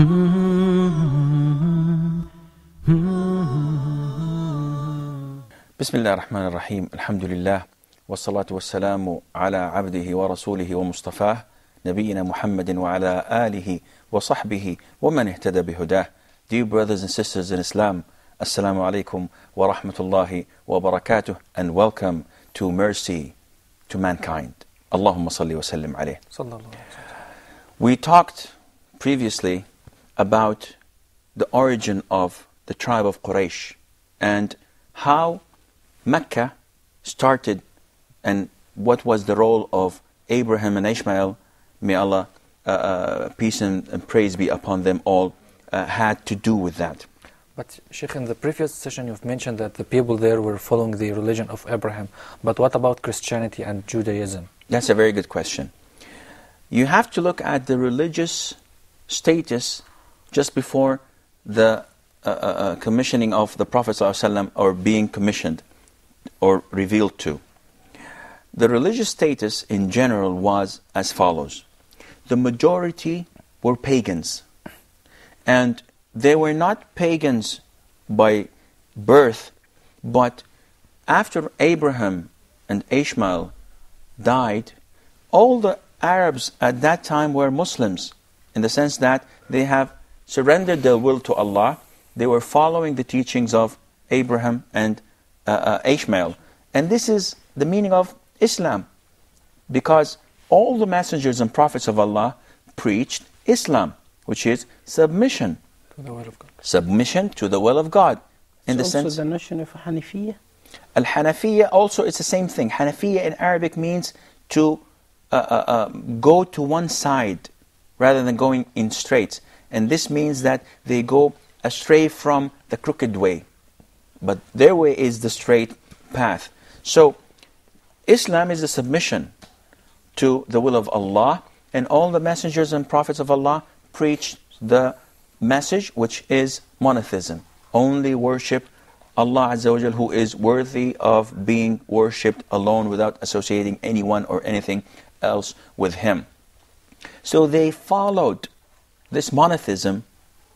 بسم الله الرحمن الرحيم الحمد لله والصلاة والسلام على عبده ورسوله ومصطفاه نبينا محمد وعلى آله وصحبه ومن اهتدى بهداه. Dear brothers and sisters in Islam, Assalamu alaikum wa rahmatullahi wa barakatuh, and welcome to Mercy to Mankind. Allahumma salli wa sallim alayh. We talked previously about the origin of the tribe of Quraysh and how Mecca started and what was the role of Abraham and Ishmael, may Allah, peace and praise be upon them all, had to do with that. But Sheikh, in the previous session you've mentioned that the people there were following the religion of Abraham. But what about Christianity and Judaism? That's a very good question. You have to look at the religious status just before the commissioning of the Prophet ﷺ, or being commissioned or revealed to. The religious status in general was as follows. The majority were pagans, and they were not pagans by birth, but after Abraham and Ishmael died, all the Arabs at that time were Muslims, in the sense that they have surrendered their will to Allah. They were following the teachings of Abraham and Ishmael. And this is the meaning of Islam, because all the messengers and prophets of Allah preached Islam, which is submission. To the will of God. Submission to the will of God. In the sense, also the notion of Hanifiyya? Al-Hanafiyya also, it's the same thing. Hanafiyya in Arabic means to go to one side rather than going in straight. And this means that they go astray from the crooked way. But their way is the straight path. So, Islam is a submission to the will of Allah, and all the messengers and prophets of Allah preach the message, which is monotheism. Only worship Allah Azza wa Jal, who is worthy of being worshipped alone without associating anyone or anything else with Him. So they followed this monotheism,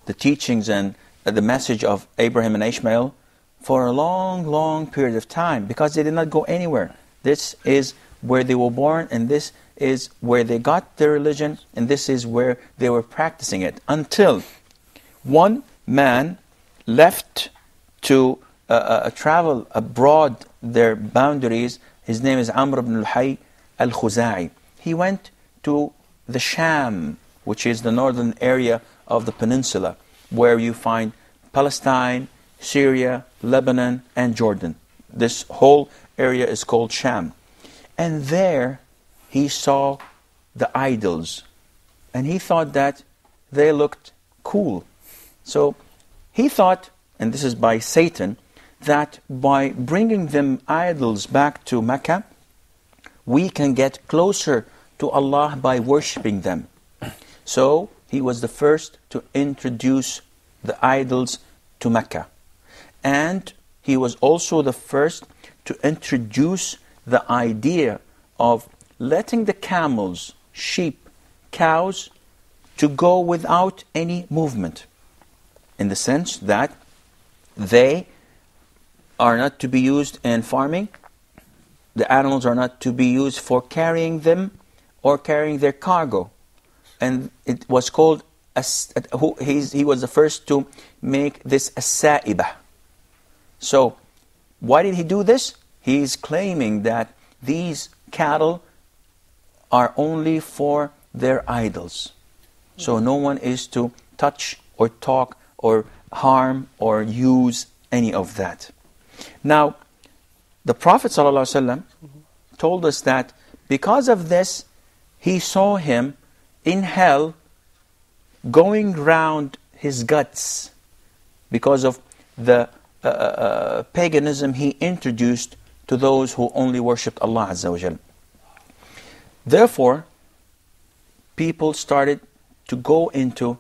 the teachings and the message of Abraham and Ishmael, for a long, long period of time, because they did not go anywhere. This is where they were born, and this is where they got their religion, and this is where they were practicing it, until one man left to travel abroad their boundaries. His name is Amr ibn al-Hayy al-Khuza'i. He went to the Sham, which is the northern area of the peninsula, where you find Palestine, Syria, Lebanon, and Jordan. This whole area is called Sham. And there he saw the idols, and he thought that they looked cool. So he thought, and this is by Satan, that by bringing them idols back to Mecca, we can get closer to Allah by worshipping them. So he was the first to introduce the idols to Mecca. And he was also the first to introduce the idea of letting the camels, sheep, cows to go without any movement, in the sense that they are not to be used in farming. The animals are not to be used for carrying them or carrying their cargo. And it was called, he was the first to make this as-sa'ibah. So, why did he do this? He is claiming that these cattle are only for their idols. So no one is to touch or talk or harm or use any of that. Now, the Prophet ﷺ told us that because of this, he saw him in hell going round his guts because of the paganism he introduced to those who only worshipped Allah Azza wa Jal. Therefore, people started to go into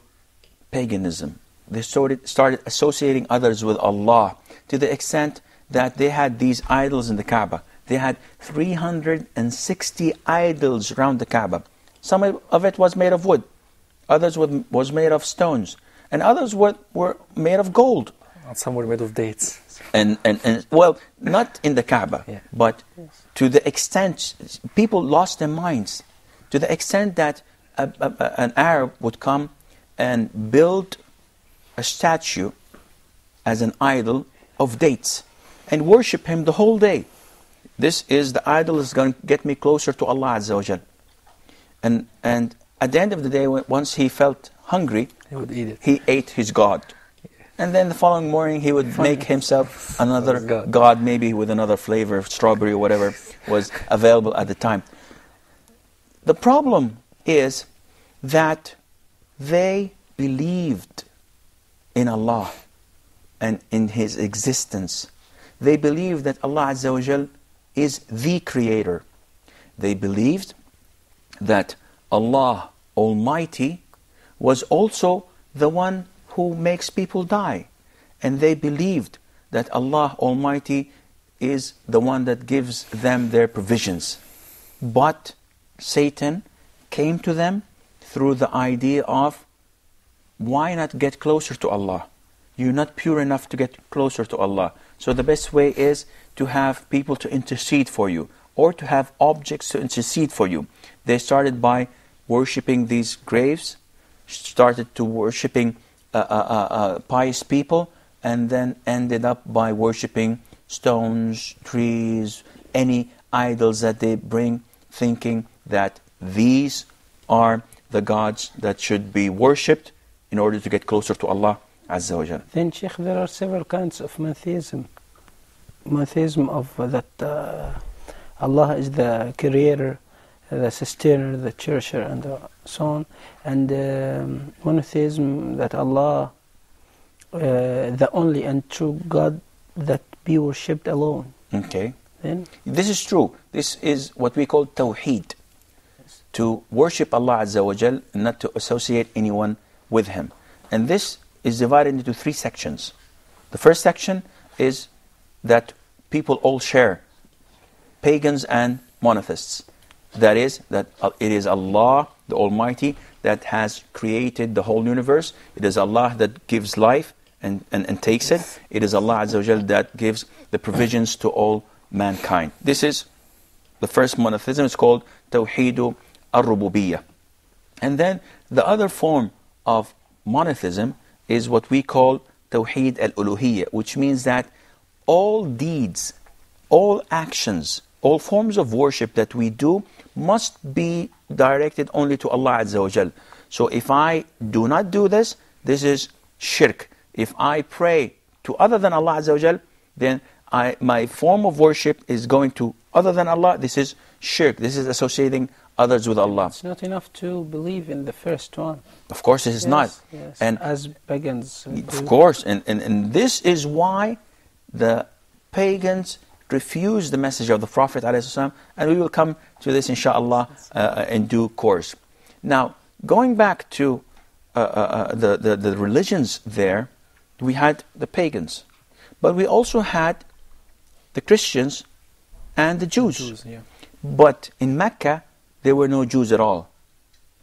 paganism. They started associating others with Allah, to the extent that they had these idols in the Kaaba. They had 360 idols around the Kaaba. Some of it was made of wood, others was made of stones, and others were made of gold. And some were made of dates. And well, not in the Kaaba, Yeah. but to the extent people lost their minds, to the extent that an Arab would come and build a statue as an idol of dates and worship him the whole day. This is the idol is going to get me closer to Allah Azza wa Jal. And at the end of the day, once he felt hungry, He would eat it. he ate his god. And then the following morning he would make himself another God. god, maybe with another flavor, strawberry or whatever was available at the time. The problem is that they believed in Allah and in His existence. They believed that Allah Azza wa Jal is the Creator. They believed that Allah Almighty was also the one who makes people die. And they believed that Allah Almighty is the one that gives them their provisions. But Satan came to them through the idea of, why not get closer to Allah? You're not pure enough to get closer to Allah. So the best way is to have people to intercede for you, or to have objects to intercede for you. They started by worshipping these graves, started to worshipping pious people, and then ended up by worshipping stones, trees, any idols that they bring, thinking that these are the gods that should be worshipped in order to get closer to Allah Azza wa Jal. Then, Sheikh, there are several kinds of monotheism. Monotheism of that Allah is the creator, the sustainer, the cherisher, and so on. And monotheism that Allah, the only and true God, that be worshipped alone. Okay. Then This is true. This is what we call tawheed. To worship Allah Azza wa Jal and not to associate anyone with Him. And this is divided into three sections. The first section is that people all share, pagans and monotheists. That is, that it is Allah, the Almighty, that has created the whole universe. It is Allah that gives life and takes it. It is Allah Azza wa Jal that gives the provisions to all mankind. This is the first monotheism. It's called Tawheedu Ar-Rububiyyah. And then the other form of monotheism is what we call Tawheed Al-Uluhiyyah, which means that all deeds, all actions, all forms of worship that we do must be directed only to Allah Azza wa Jal. So if I do not do this, this is shirk. If I pray to other than Allah Azza wa Jal, then my form of worship is going to other than Allah. This is shirk. This is associating others with Allah. it's not enough to believe in the first one. Of course, this is not. Yes, And as pagans do. of course, and this is why the pagans refused the message of the Prophet ﷺ, and we will come to this inshallah in due course. Now, going back to the religions there, we had the pagans, but we also had the Christians and the Jews. Yeah. But in Mecca, there were no Jews at all.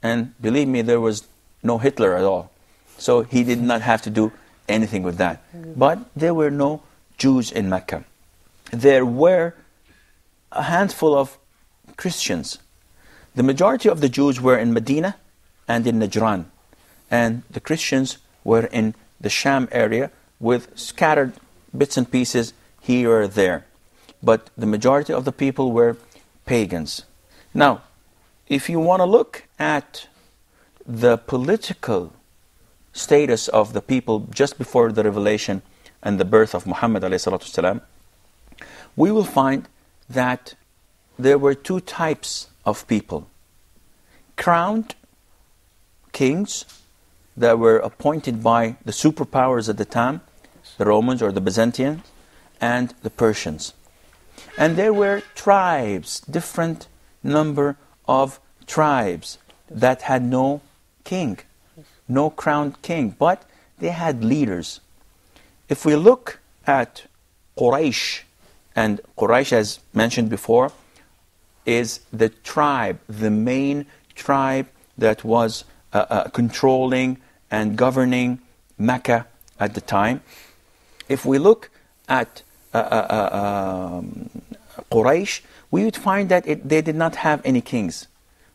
And believe me, there was no Hitler at all. So he did not have to do anything with that. But there were no Jews in Mecca. There were a handful of Christians. The majority of the Jews were in Medina and in Najran. And the Christians were in the Sham area with scattered bits and pieces here or there. But the majority of the people were pagans. Now, if you want to look at the political status of the people just before the revelation and the birth of Muhammad ﷺ, we will find that there were two types of people. Crowned kings that were appointed by the superpowers at the time, the Romans or the Byzantines, and the Persians. And there were tribes, different number of tribes that had no king, no crowned king, but they had leaders. If we look at Quraysh, and Quraysh, as mentioned before, is the tribe, the main tribe that was controlling and governing Mecca at the time. If we look at Quraysh, we would find that they did not have any kings,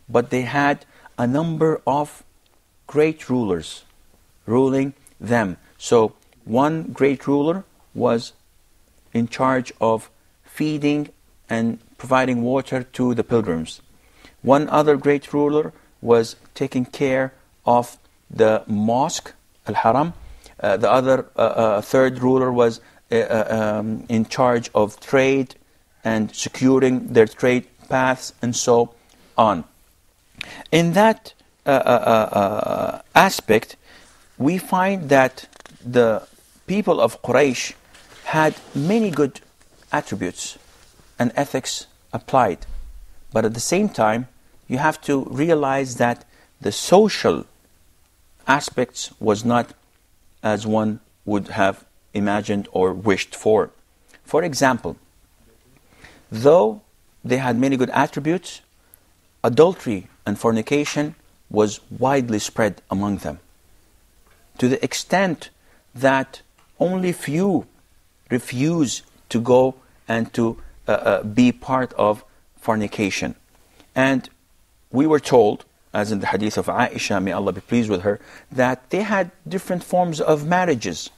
but they had a number of great rulers ruling them. So one great ruler was in charge of feeding and providing water to the pilgrims. One other great ruler was taking care of the mosque, Al-Haram. The other third ruler was in charge of trade and securing their trade paths and so on. In that aspect, we find that the people of Quraysh had many good attributes and ethics applied. But at the same time, you have to realize that the social aspects was not as one would have imagined or wished for. For example, though they had many good attributes, adultery and fornication was widely spread among them, to the extent that only few refuse to go and to be part of fornication. And we were told, as in the hadith of Aisha, may Allah be pleased with her, that they had different forms of marriages.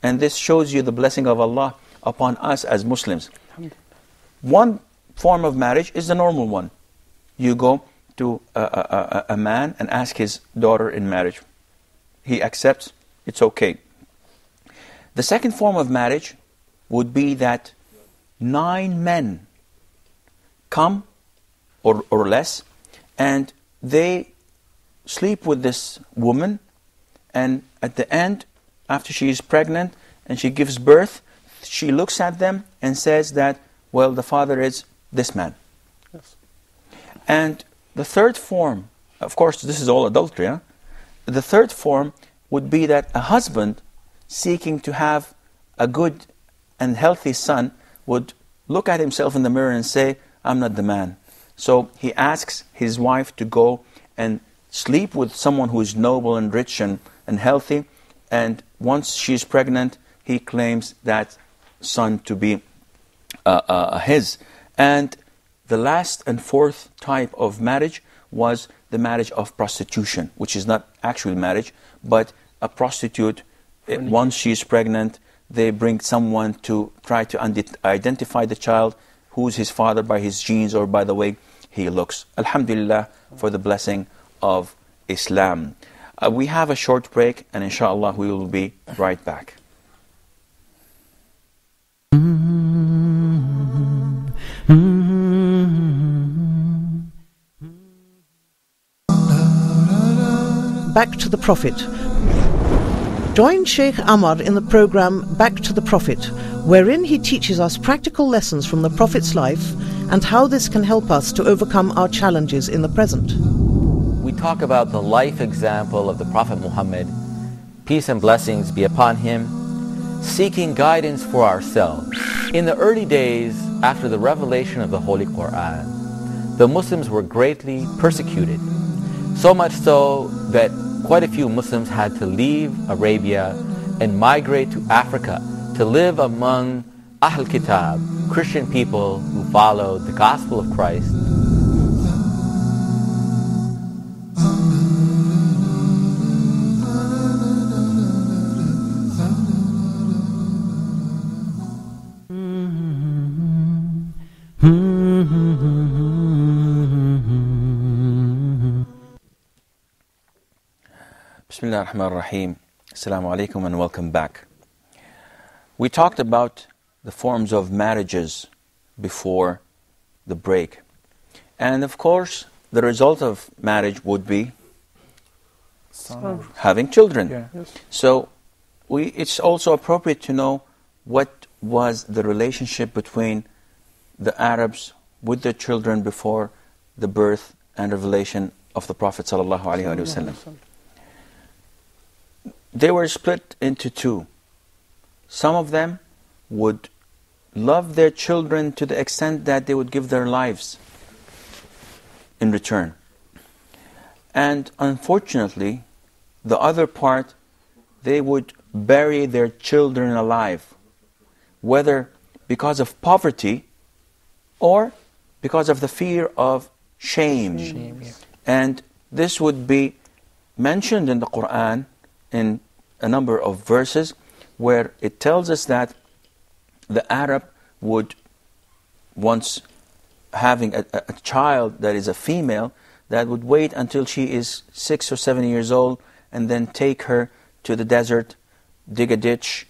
And this shows you the blessing of Allah upon us as Muslims. One form of marriage is the normal one. You go to a man and ask his daughter in marriage. He accepts, it's okay. The second form of marriage would be that 9 men come, or less, and they sleep with this woman, and at the end, after she is pregnant and she gives birth, she looks at them and says that, well, the father is this man. Yes. And the third form, of course, this is all adultery. Huh? The third form would be that a husband seeking to have a good and healthy son would look at himself in the mirror and say, I'm not the man. So he asks his wife to go and sleep with someone who is noble and rich and healthy, and once she's pregnant, he claims that son to be his. And the last and fourth type of marriage was the marriage of prostitution, which is not actual marriage, but a prostitute, once she's pregnant, they bring someone to try to identify the child, who's his father by his genes or by the way he looks. Alhamdulillah for the blessing of Islam. We have a short break, and inshallah we will be right back. Back to the Prophet. Join Sheikh Amar in the program Back to the Prophet, wherein he teaches us practical lessons from the Prophet's life and how this can help us to overcome our challenges in the present. We talk about the life example of the Prophet Muhammad, peace and blessings be upon him, seeking guidance for ourselves. In the early days after the revelation of the Holy Quran, the Muslims were greatly persecuted, so much so that quite a few Muslims had to leave Arabia and migrate to Africa to live among Ahl Kitab, Christian people who followed the gospel of Christ. Bismillah ar-Rahman ar-Rahim. Assalamu alaikum and welcome back. We talked about the forms of marriages before the break. And of course, the result of marriage would be having children. Yeah. Yes. So it's also appropriate to know what was the relationship between the Arabs with their children before the birth and revelation of the Prophet ﷺ. They were split into two. Some of them would love their children to the extent that they would give their lives in return. And unfortunately, the other part, they would bury their children alive, whether because of poverty or because of the fear of shame. And this would be mentioned in the Quran in a number of verses where it tells us that the Arab would, once having a child that is a female, that would wait until she is 6 or 7 years old and then take her to the desert, dig a ditch,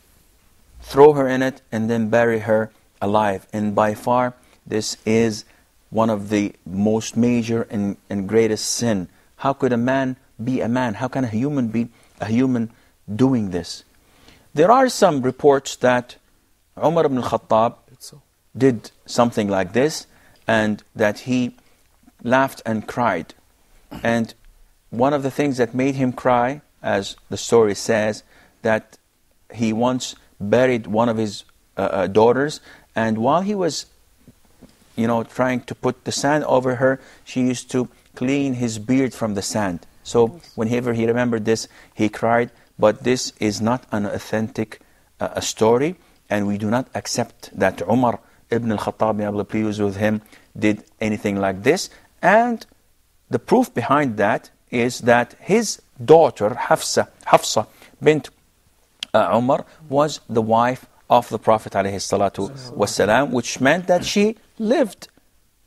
throw her in it, and then bury her alive. And by far, this is one of the most major and greatest sin. How could a man be a man? How can a human be a human doing this? There are some reports that Umar ibn al-Khattab did something like this, and that he laughed and cried. And one of the things that made him cry, as the story says, that he once buried one of his daughters, and while he was trying to put the sand over her, she used to clean his beard from the sand. So whenever he remembered this, he cried. But this is not an authentic story, and we do not accept that Umar ibn al-Khattab, may Allah be pleased with him, did anything like this. And the proof behind that is that his daughter, Hafsa bint Umar, was the wife of the Prophet ﷺ, which meant that she lived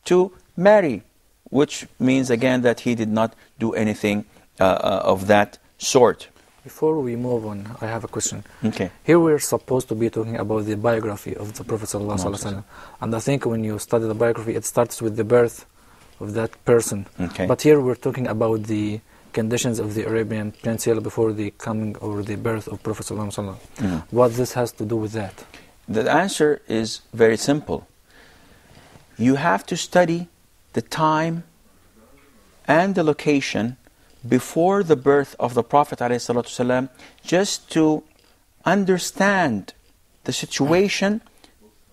to marry, which means again that he did not do anything of that sort. Before we move on, I have a question. Okay. Here we're supposed to be talking about the biography of the Prophet ﷺ. And I think when you study the biography, it starts with the birth of that person. Okay. But here we're talking about the conditions of the Arabian Peninsula before the coming or the birth of Prophet ﷺ. What this has to do with that? The answer is very simple. You have to study the time and the location before the birth of the Prophet ﷺ, just to understand the situation,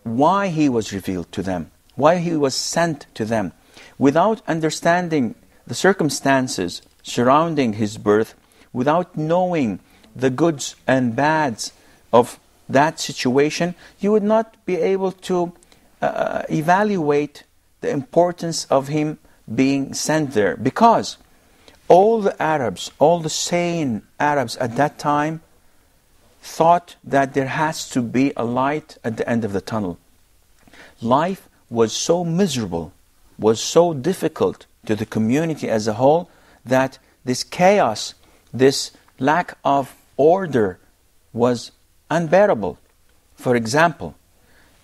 why he was revealed to them, why he was sent to them. Without understanding the circumstances surrounding his birth, without knowing the goods and bads of that situation, you would not be able to evaluate the importance of him being sent there. Because all the Arabs, all the sane Arabs at that time, thought that there has to be a light at the end of the tunnel. Life was so miserable, was so difficult to the community as a whole, that this chaos, this lack of order was unbearable. For example,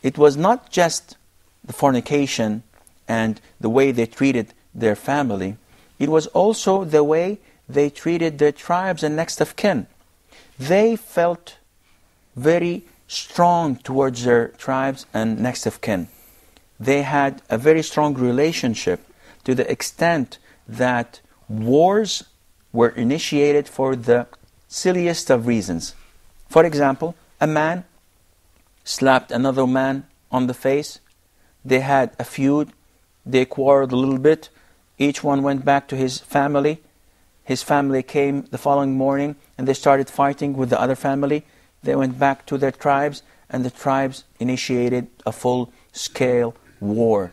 it was not just the fornication and the way they treated their family, it was also the way they treated their tribes and next of kin. They felt very strong towards their tribes and next of kin. They had a very strong relationship, to the extent that wars were initiated for the silliest of reasons. For example, a man slapped another man on the face. They had a feud. They quarreled a little bit. Each one went back to his family. His family came the following morning and they started fighting with the other family. They went back to their tribes, and the tribes initiated a full-scale war.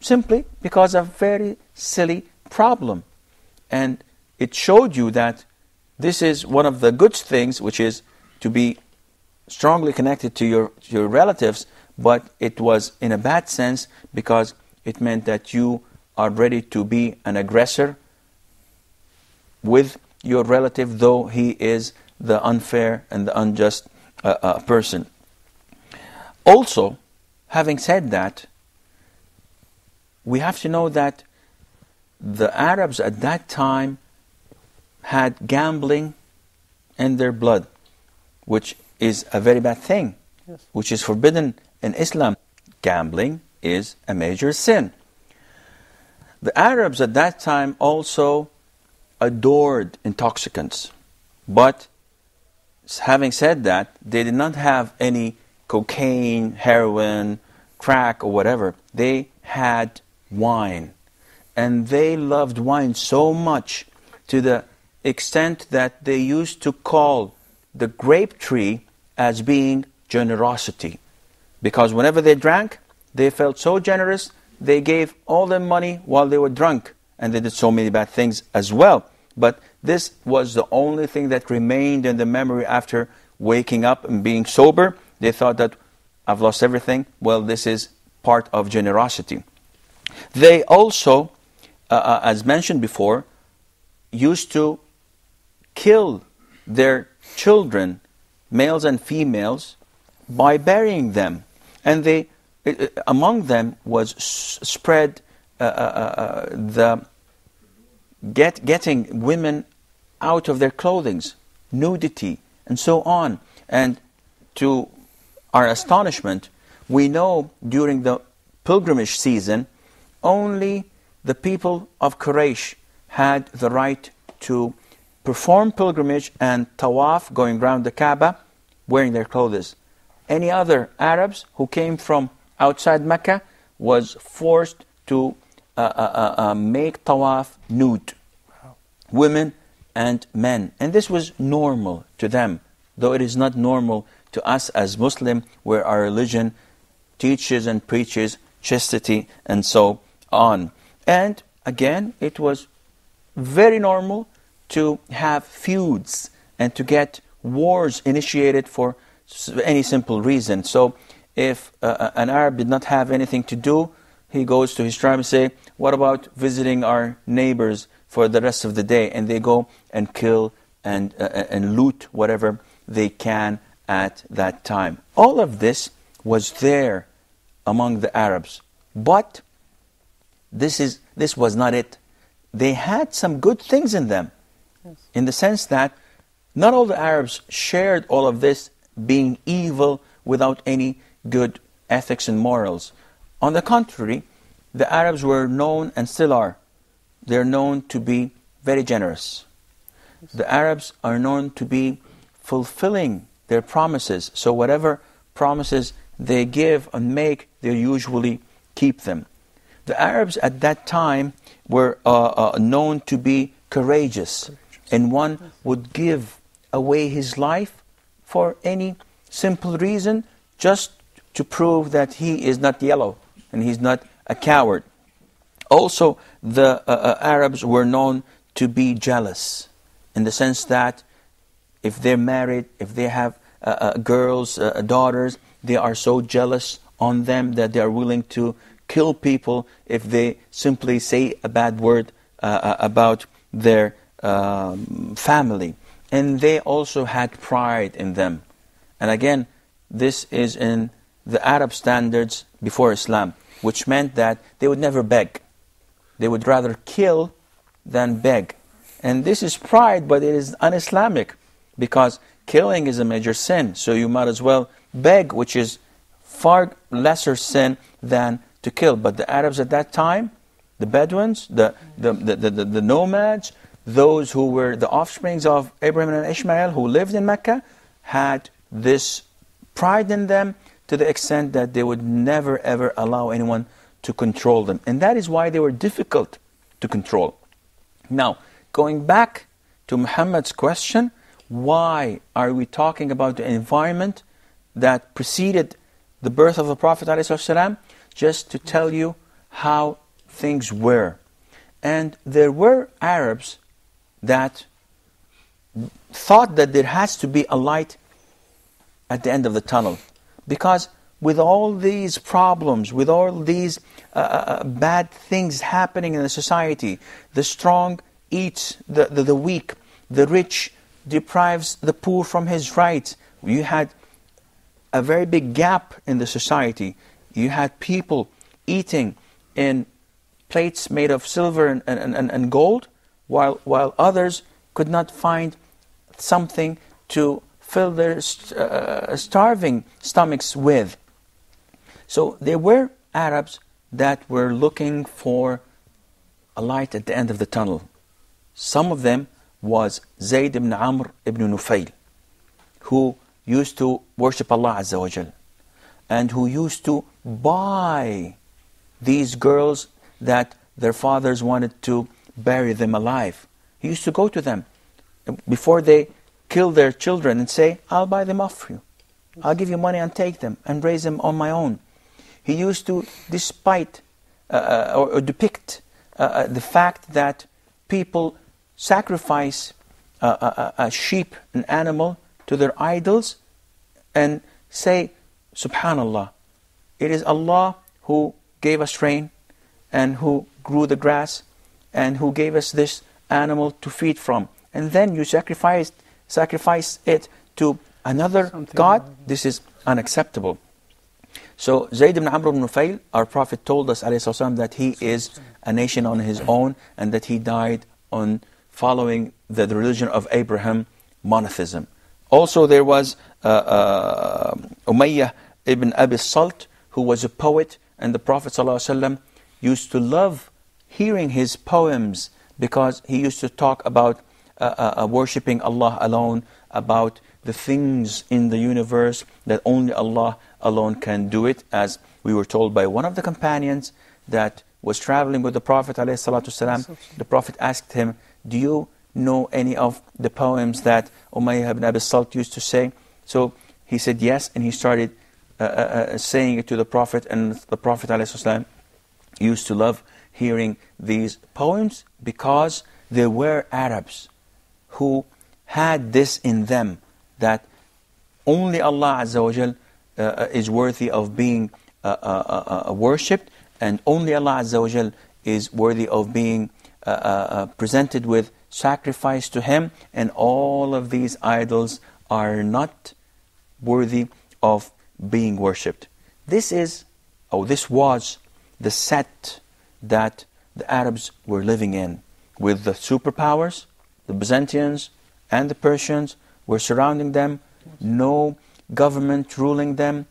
Simply because of a very silly problem. And it showed you that this is one of the good things, which is to be strongly connected to your relatives, but it was in a bad sense, because it meant that you are ready to be an aggressor with your relative, though he is the unfair and the unjust person. Also, having said that, we have to know that the Arabs at that time had gambling in their blood, which is a very bad thing, which is forbidden in Islam. Gambling is a major sin. The Arabs at that time also adored intoxicants. But having said that, they did not have any cocaine, heroin, crack, or whatever. They had wine. And they loved wine so much to the extent that they used to call the grape tree as being generosity. Because whenever they drank, they felt so generous, they gave all their money while they were drunk. And they did so many bad things as well. But this was the only thing that remained in the memory after waking up and being sober. They thought that, I've lost everything. Well, this is part of generosity. They also, as mentioned before, used to kill their children, males and females, by burying them. And they, among them was spread getting women out of their clothing, nudity, and so on. And to our astonishment, we know during the pilgrimage season, only the people of Quraysh had the right to perform pilgrimage and tawaf, going around the Kaaba, wearing their clothes. Any other Arabs who came from outside Mecca was forced to make tawaf nude, women and men. And this was normal to them, though it is not normal to us as Muslim, where our religion teaches and preaches chastity and so on. And again, it was very normal to have feuds and to get wars initiated for any simple reason. So if an Arab did not have anything to do, he goes to his tribe and say, what about visiting our neighbors for the rest of the day? And they go and kill and loot whatever they can at that time. All of this was there among the Arabs. But this was not it. They had some good things in them, in the sense that not all the Arabs shared all of this being evil without any good ethics and morals. On the contrary, the Arabs were known, and still are, they're known to be very generous. The Arabs are known to be fulfilling their promises. So whatever promises they give and make, they usually keep them. The Arabs at that time were known to be courageous. And one would give away his life for any simple reason, just to prove that he is not yellow and he's not a coward. Also, the Arabs were known to be jealous, in the sense that if they're married, if they have girls, daughters, they are so jealous on them that they are willing to kill people if they simply say a bad word about their family. And they also had pride in them. And again, this is in the Arab standards before Islam, which meant that they would never beg. They would rather kill than beg. And this is pride, but it is un-Islamic, because killing is a major sin. So you might as well beg, which is far lesser sin than to kill. But the Arabs at that time, the Bedouins, the nomads, those who were the offsprings of Abraham and Ishmael, who lived in Mecca, had this pride in them to the extent that they would never ever allow anyone to control them. And that is why they were difficult to control. Now, going back to Muhammad's question, why are we talking about the environment that preceded the birth of the Prophet ﷺ? Just to tell you how things were. And there were Arabs that thought that there has to be a light at the end of the tunnel. Because with all these problems, with all these bad things happening in the society, the strong eats the weak, the rich deprives the poor from his rights. You had a very big gap in the society. You had people eating in plates made of silver and gold, while others could not find something to fill their starving stomachs with. So there were Arabs that were looking for a light at the end of the tunnel. Some of them was Zayd ibn Amr ibn Nufayl, who used to worship Allah Azza wa Jal, and who used to buy these girls that their fathers wanted to bury them alive. He used to go to them before they kill their children and say, I'll buy them off for you. I'll give you money and take them and raise them on my own. He used to or depict the fact that people sacrifice a sheep, an animal, to their idols and say, Subhanallah, it is Allah who gave us rain and who grew the grass and who gave us this animal to feed from. And then you sacrifice it to another God. This is unacceptable. So Zayd ibn Amr ibn Nufayl, our Prophet told us ﷺ, that he is a nation on his own and that he died on following the religion of Abraham, monotheism. Also there was Umayyah ibn Abi Salt, who was a poet, and the Prophet ﷺ used to love hearing his poems because he used to talk about worshipping Allah alone, about the things in the universe that only Allah alone can do it, as we were told by one of the companions that was traveling with the Prophet ﷺ. The Prophet asked him, do you know any of the poems that Umayyah ibn Abi Salt used to say? So he said yes, and he started saying it to the Prophet, and the Prophet ﷺ used to love hearing these poems because there were Arabs who had this in them, that only Allah Azza wa Jal is worthy of being worshipped, and only Allah Azza wa Jal is worthy of being presented with sacrifice to Him, and all of these idols are not worthy of being worshipped. This was the set that the Arabs were living in, with the superpowers. The Byzantines and the Persians were surrounding them, no government ruling them,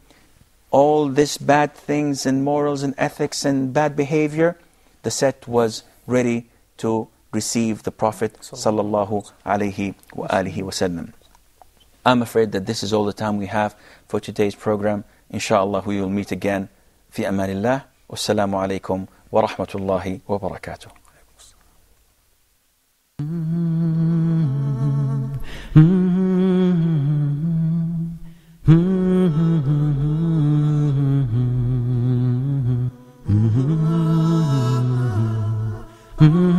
all these bad things and morals and ethics and bad behavior. The set was ready to receive the Prophet sallallahu alaihi wasallam. I'm afraid that this is all the time we have for today's program. Inshallah, we will meet again. Fi amanillah. Wassalamu alaikum wa rahmatullahi wa barakatuh. Mm-hmm.